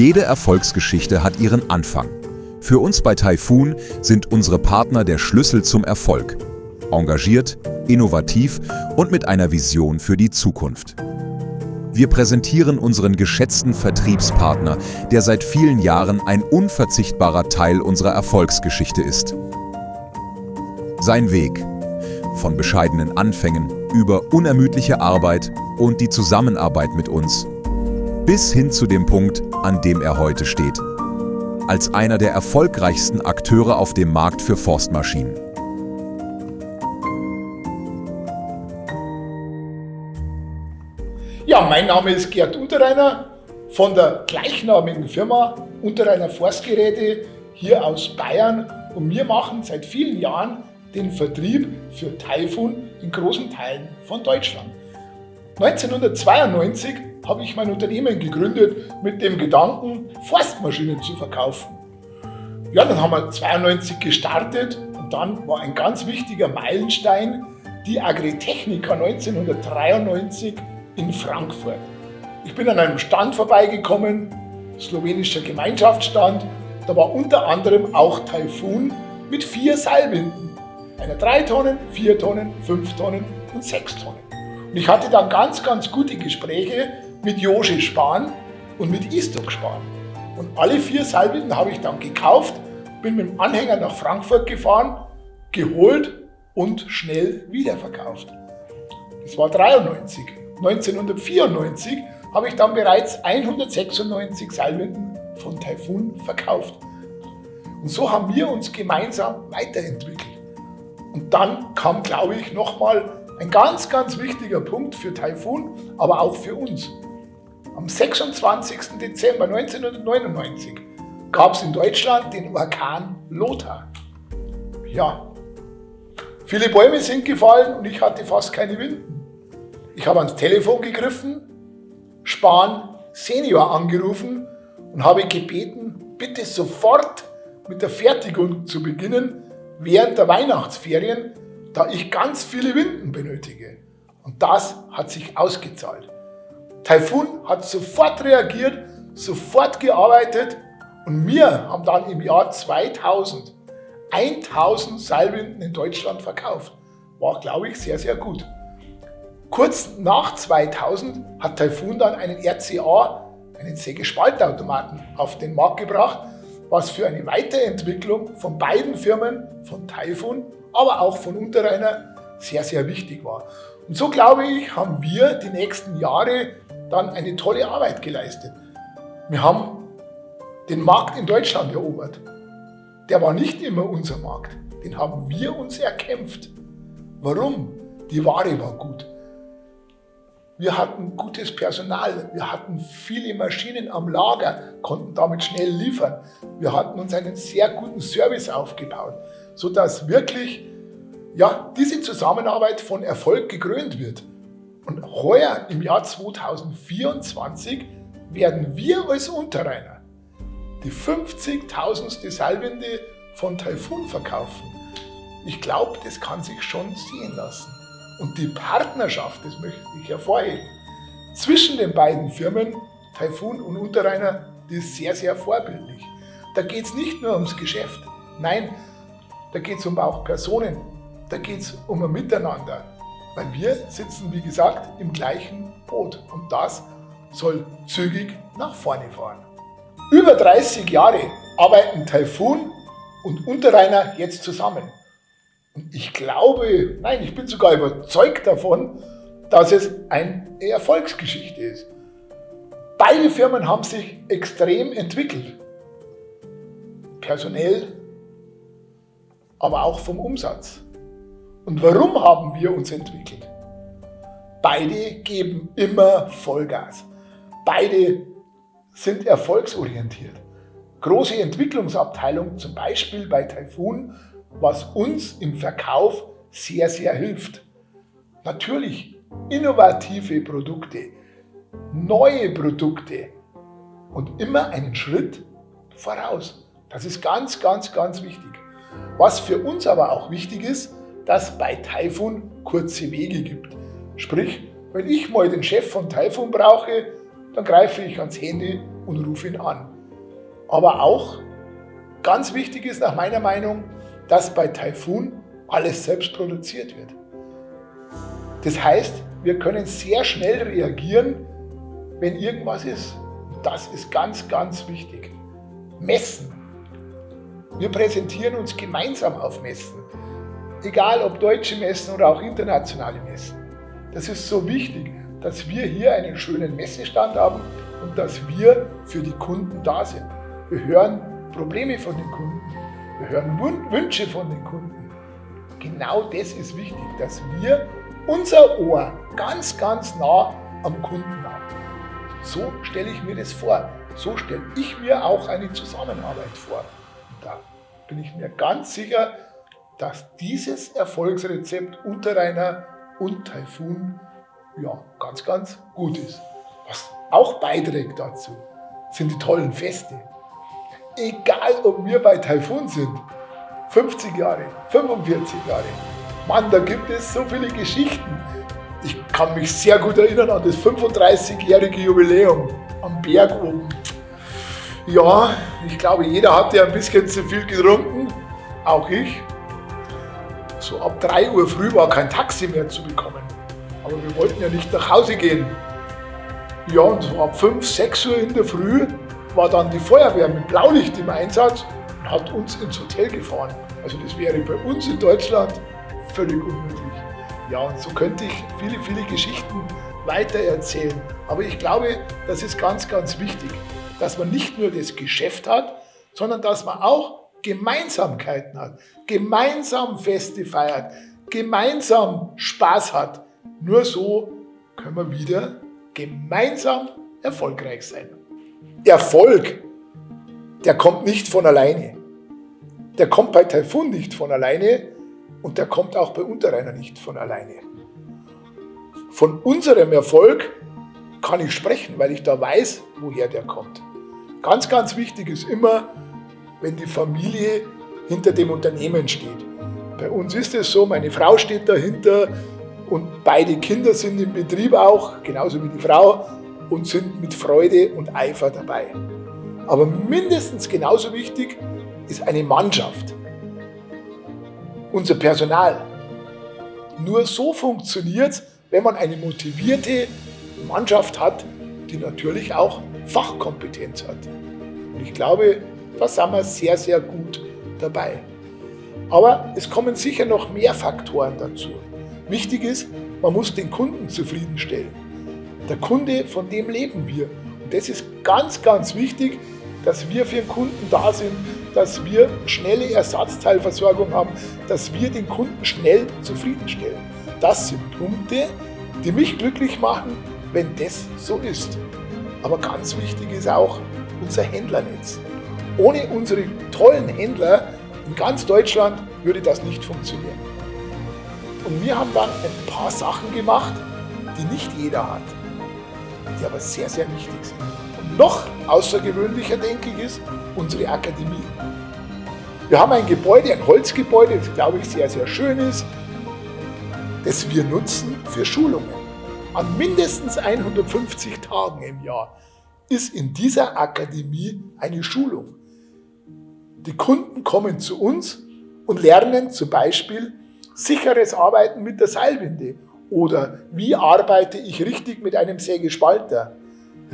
Jede Erfolgsgeschichte hat ihren Anfang. Für uns bei Taifun sind unsere Partner der Schlüssel zum Erfolg. Engagiert, innovativ und mit einer Vision für die Zukunft. Wir präsentieren unseren geschätzten Vertriebspartner, der seit vielen Jahren ein unverzichtbarer Teil unserer Erfolgsgeschichte ist. Sein Weg: von bescheidenen Anfängen über unermüdliche Arbeit und die Zusammenarbeit mit uns, bis hin zu dem Punkt, an dem er heute steht. Als einer der erfolgreichsten Akteure auf dem Markt für Forstmaschinen. Ja, mein Name ist Gerd Unterreiner von der gleichnamigen Firma Unterreiner Forstgeräte hier aus Bayern, und wir machen seit vielen Jahren den Vertrieb für Taifun in großen Teilen von Deutschland. 1992 habe ich mein Unternehmen gegründet mit dem Gedanken, Forstmaschinen zu verkaufen. Ja, dann haben wir 1992 gestartet und dann war ein ganz wichtiger Meilenstein die Agritechnica 1993 in Frankfurt. Ich bin an einem Stand vorbeigekommen, slowenischer Gemeinschaftsstand. Da war unter anderem auch Taifun mit 4 Seilwinden. Einer 3 Tonnen, 4 Tonnen, 5 Tonnen und 6 Tonnen. Und ich hatte dann ganz gute Gespräche mit Jože Spahn und mit Istok Spahn. Und alle 4 Seilwinden habe ich dann gekauft, bin mit dem Anhänger nach Frankfurt gefahren, geholt und schnell wiederverkauft. Das war 1993. 1994 habe ich dann bereits 196 Seilwinden von Taifun verkauft. Und so haben wir uns gemeinsam weiterentwickelt. Und dann kam, glaube ich, nochmal ein ganz wichtiger Punkt für Taifun, aber auch für uns. Am 26. Dezember 1999 gab es in Deutschland den Orkan Lothar. Ja, viele Bäume sind gefallen und ich hatte fast keine Winden. Ich habe ans Telefon gegriffen, Spahn Senior angerufen und habe gebeten, bitte sofort mit der Fertigung zu beginnen während der Weihnachtsferien, da ich ganz viele Winden benötige. Und das hat sich ausgezahlt. Taifun hat sofort reagiert, sofort gearbeitet und wir haben dann im Jahr 2000 1000 Seilwinden in Deutschland verkauft. War, glaube ich, sehr gut. Kurz nach 2000 hat Taifun dann einen RCA, einen Sägespaltautomaten, auf den Markt gebracht, was für eine Weiterentwicklung von beiden Firmen, von Taifun, aber auch von Unterreiner, sehr wichtig war. Und so, glaube ich, haben wir die nächsten Jahre dann eine tolle Arbeit geleistet. Wir haben den Markt in Deutschland erobert. Der war nicht immer unser Markt. Den haben wir uns erkämpft. Warum? Die Ware war gut. Wir hatten gutes Personal, wir hatten viele Maschinen am Lager, konnten damit schnell liefern. Wir hatten uns einen sehr guten Service aufgebaut, sodass wirklich diese Zusammenarbeit von Erfolg gekrönt wird. Und heuer im Jahr 2024 werden wir als Unterreiner die 50.000. Seilwinde von Taifun verkaufen. Ich glaube, das kann sich schon sehen lassen. Und die Partnerschaft, das möchte ich hervorheben, zwischen den beiden Firmen, Taifun und Unterreiner, die ist sehr vorbildlich. Da geht es nicht nur ums Geschäft, nein, da geht es auch Personen, da geht es um ein Miteinander. Weil wir sitzen, wie gesagt, im gleichen Boot und das soll zügig nach vorne fahren. Über 30 Jahre arbeiten Taifun und Unterreiner jetzt zusammen. Und ich glaube, ich bin sogar überzeugt davon, dass es eine Erfolgsgeschichte ist. Beide Firmen haben sich extrem entwickelt. Personell, aber auch vom Umsatz. Und warum haben wir uns entwickelt? Beide geben immer Vollgas. Beide sind erfolgsorientiert. Große Entwicklungsabteilung, zum Beispiel bei Taifun, was uns im Verkauf sehr hilft. Natürlich innovative Produkte, neue Produkte und immer einen Schritt voraus. Das ist ganz wichtig. Was für uns aber auch wichtig ist, dass bei Taifun kurze Wege gibt. Sprich, wenn ich mal den Chef von Taifun brauche, dann greife ich ans Handy und rufe ihn an. Aber auch ganz wichtig ist nach meiner Meinung, dass bei Taifun alles selbst produziert wird. Das heißt, wir können sehr schnell reagieren, wenn irgendwas ist. Das ist ganz, ganz wichtig. Messen. Wir präsentieren uns gemeinsam auf Messen. Egal ob deutsche Messen oder auch internationale Messen. Das ist so wichtig, dass wir hier einen schönen Messestand haben und dass wir für die Kunden da sind. Wir hören Probleme von den Kunden. Wir hören Wünsche von den Kunden. Genau das ist wichtig, dass wir unser Ohr ganz, ganz nah am Kunden haben. So stelle ich mir das vor. So stelle ich mir auch eine Zusammenarbeit vor. Und da bin ich mir ganz sicher, dass dieses Erfolgsrezept Unterrainer und Taifun ganz, ganz gut ist. Was auch beiträgt dazu, sind die tollen Feste. Egal, ob wir bei Taifun sind, 50 Jahre, 45 Jahre, Mann, da gibt es so viele Geschichten. Ich kann mich sehr gut erinnern an das 35-jährige Jubiläum am Berg oben. Ja, ich glaube, jeder hatte ein bisschen zu viel getrunken, auch ich. So ab 3 Uhr früh war kein Taxi mehr zu bekommen. Aber wir wollten ja nicht nach Hause gehen. Ja, und so ab 5, 6 Uhr in der Früh war dann die Feuerwehr mit Blaulicht im Einsatz und hat uns ins Hotel gefahren. Also das wäre bei uns in Deutschland völlig unmöglich. Ja, und so könnte ich viele, viele Geschichten weitererzählen. Aber ich glaube, das ist ganz, ganz wichtig, dass man nicht nur das Geschäft hat, sondern dass man auch Gemeinsamkeiten hat, gemeinsam Feste feiert, gemeinsam Spaß hat. Nur so können wir wieder gemeinsam erfolgreich sein. Erfolg, der kommt nicht von alleine. Der kommt bei Taifun nicht von alleine und der kommt auch bei Unterrainer nicht von alleine. Von unserem Erfolg kann ich sprechen, weil ich da weiß, woher der kommt. Ganz, ganz wichtig ist immer, wenn die Familie hinter dem Unternehmen steht. Bei uns ist es so, meine Frau steht dahinter und beide Kinder sind im Betrieb auch, genauso wie die Frau, und sind mit Freude und Eifer dabei. Aber mindestens genauso wichtig ist eine Mannschaft. Unser Personal. Nur so funktioniert es, wenn man eine motivierte Mannschaft hat, die natürlich auch Fachkompetenz hat. Und ich glaube, da sind wir sehr, sehr gut dabei. Aber es kommen sicher noch mehr Faktoren dazu. Wichtig ist, man muss den Kunden zufriedenstellen. Der Kunde, von dem leben wir. Und das ist ganz, ganz wichtig, dass wir für den Kunden da sind, dass wir schnelle Ersatzteilversorgung haben, dass wir den Kunden schnell zufriedenstellen. Das sind Punkte, die mich glücklich machen, wenn das so ist. Aber ganz wichtig ist auch unser Händlernetz. Ohne unsere tollen Händler in ganz Deutschland würde das nicht funktionieren. Und wir haben dann ein paar Sachen gemacht, die nicht jeder hat, die aber sehr, sehr wichtig sind. Und noch außergewöhnlicher, denke ich, ist unsere Akademie. Wir haben ein Gebäude, ein Holzgebäude, das, glaube ich, sehr, sehr schön ist, das wir nutzen für Schulungen. An mindestens 150 Tagen im Jahr ist in dieser Akademie eine Schulung. Die Kunden kommen zu uns und lernen zum Beispiel sicheres Arbeiten mit der Seilwinde oder wie arbeite ich richtig mit einem Sägespalter,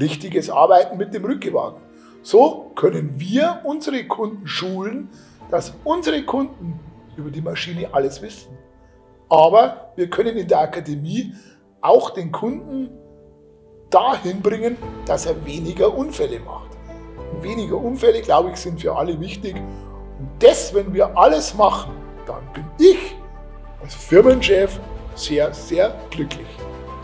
richtiges Arbeiten mit dem Rückgewagen. So können wir unsere Kunden schulen, dass unsere Kunden über die Maschine alles wissen. Aber wir können in der Akademie auch den Kunden dahin bringen, dass er weniger Unfälle macht. Und weniger Unfälle, glaube ich, sind für alle wichtig. Und das, wenn wir alles machen, dann bin ich als Firmenchef sehr, sehr glücklich.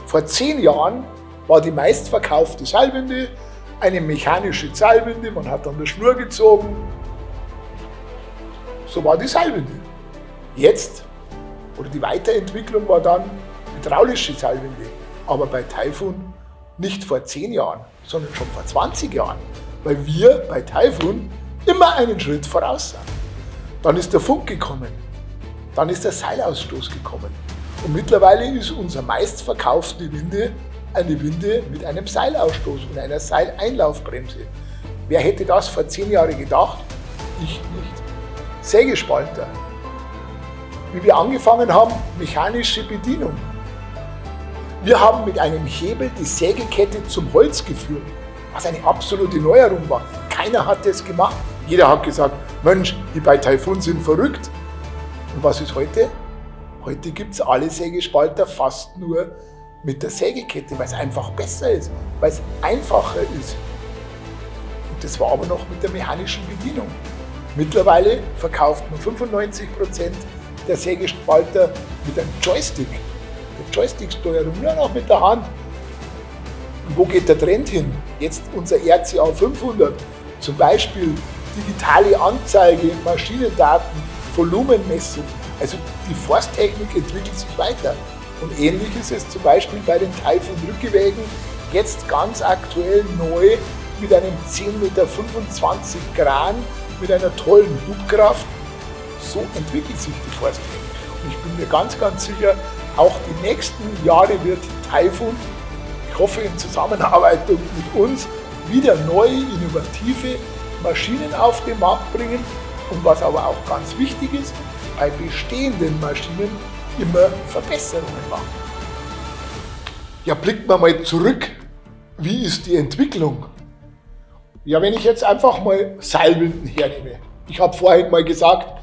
Vor 10 Jahren war die meistverkaufte Seilwinde eine mechanische Seilwinde. Man hat an der Schnur gezogen. So war die Seilwinde. Jetzt, oder die Weiterentwicklung war dann hydraulische Seilwinde. Aber bei Taifun nicht vor 10 Jahren, sondern schon vor 20 Jahren. Weil wir bei Taifun immer einen Schritt voraus sind. Dann ist der Funk gekommen. Dann ist der Seilausstoß gekommen. Und mittlerweile ist unsere meistverkaufte Winde eine Winde mit einem Seilausstoß und einer Seileinlaufbremse. Wer hätte das vor 10 Jahren gedacht? Ich nicht. Sägespalter. Wie wir angefangen haben, mechanische Bedienung. Wir haben mit einem Hebel die Sägekette zum Holz geführt, was eine absolute Neuerung war. Keiner hat das gemacht. Jeder hat gesagt, Mensch, die bei Taifun sind verrückt. Und was ist heute? Heute gibt es alle Sägespalter fast nur mit der Sägekette, weil es einfach besser ist, weil es einfacher ist. Und das war aber noch mit der mechanischen Bedienung. Mittlerweile verkauft man 95% der Sägespalter mit einem Joystick. Der Joystick-Steuerung, nur noch mit der Hand. Und wo geht der Trend hin? Jetzt unser RCA 500, zum Beispiel digitale Anzeige, Maschinendaten, Volumenmessung. Also die Forsttechnik entwickelt sich weiter. Und ähnlich ist es zum Beispiel bei den Taifun-Rückgewägen, jetzt ganz aktuell neu mit einem 10,25 Meter Kran, mit einer tollen Hubkraft. So entwickelt sich die Forsttechnik. Und ich bin mir ganz, ganz sicher, auch die nächsten Jahre wird Taifun, ich hoffe in Zusammenarbeit mit uns, wieder neue, innovative Maschinen auf den Markt bringen. Und was aber auch ganz wichtig ist, bei bestehenden Maschinen immer Verbesserungen machen. Ja, blickt man mal zurück, wie ist die Entwicklung? Ja, wenn ich jetzt einfach mal Seilwinden hernehme. Ich habe vorhin mal gesagt,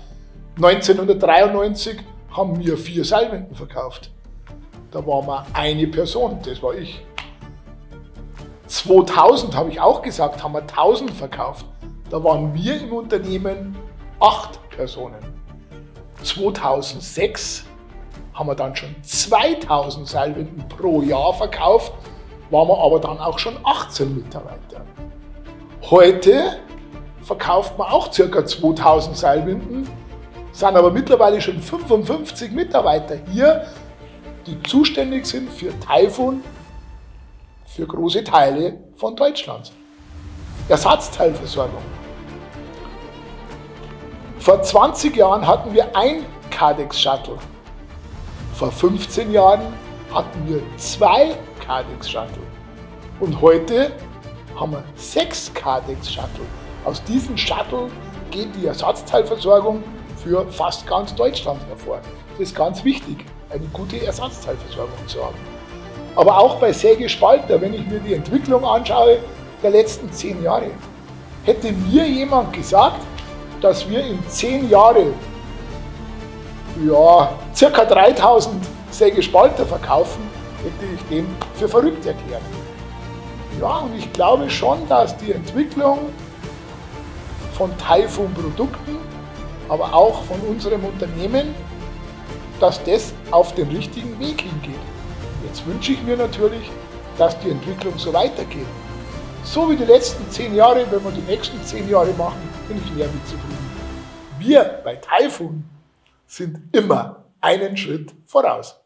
1993 haben wir 4 Seilwinden verkauft. Da waren wir eine Person, das war ich. 2000 habe ich auch gesagt, haben wir 1000 verkauft. Da waren wir im Unternehmen 8 Personen. 2006 haben wir dann schon 2000 Seilwinden pro Jahr verkauft, waren wir aber dann auch schon 18 Mitarbeiter. Heute verkauft man auch ca. 2000 Seilwinden, sind aber mittlerweile schon 55 Mitarbeiter hier, die zuständig sind für Taifun, für große Teile von Deutschland. Ersatzteilversorgung. Vor 20 Jahren hatten wir ein Kardex-Shuttle. Vor 15 Jahren hatten wir 2 Kardex-Shuttle. Und heute haben wir 6 Kardex-Shuttle. Aus diesen Shuttle geht die Ersatzteilversorgung für fast ganz Deutschland hervor. Das ist ganz wichtig, eine gute Ersatzteilversorgung zu haben. Aber auch bei Sägespalter, wenn ich mir die Entwicklung anschaue der letzten 10 Jahre, hätte mir jemand gesagt, dass wir in 10 Jahren ca. 3000 Sägespalter verkaufen, hätte ich den für verrückt erklärt. Ja, und ich glaube schon, dass die Entwicklung von Taifun-Produkten, aber auch von unserem Unternehmen, dass das auf den richtigen Weg hingeht. Jetzt wünsche ich mir natürlich, dass die Entwicklung so weitergeht. So wie die letzten 10 Jahre, wenn wir die nächsten 10 Jahre machen, bin ich mehr mit zufrieden. Wir bei Taifun sind immer einen Schritt voraus.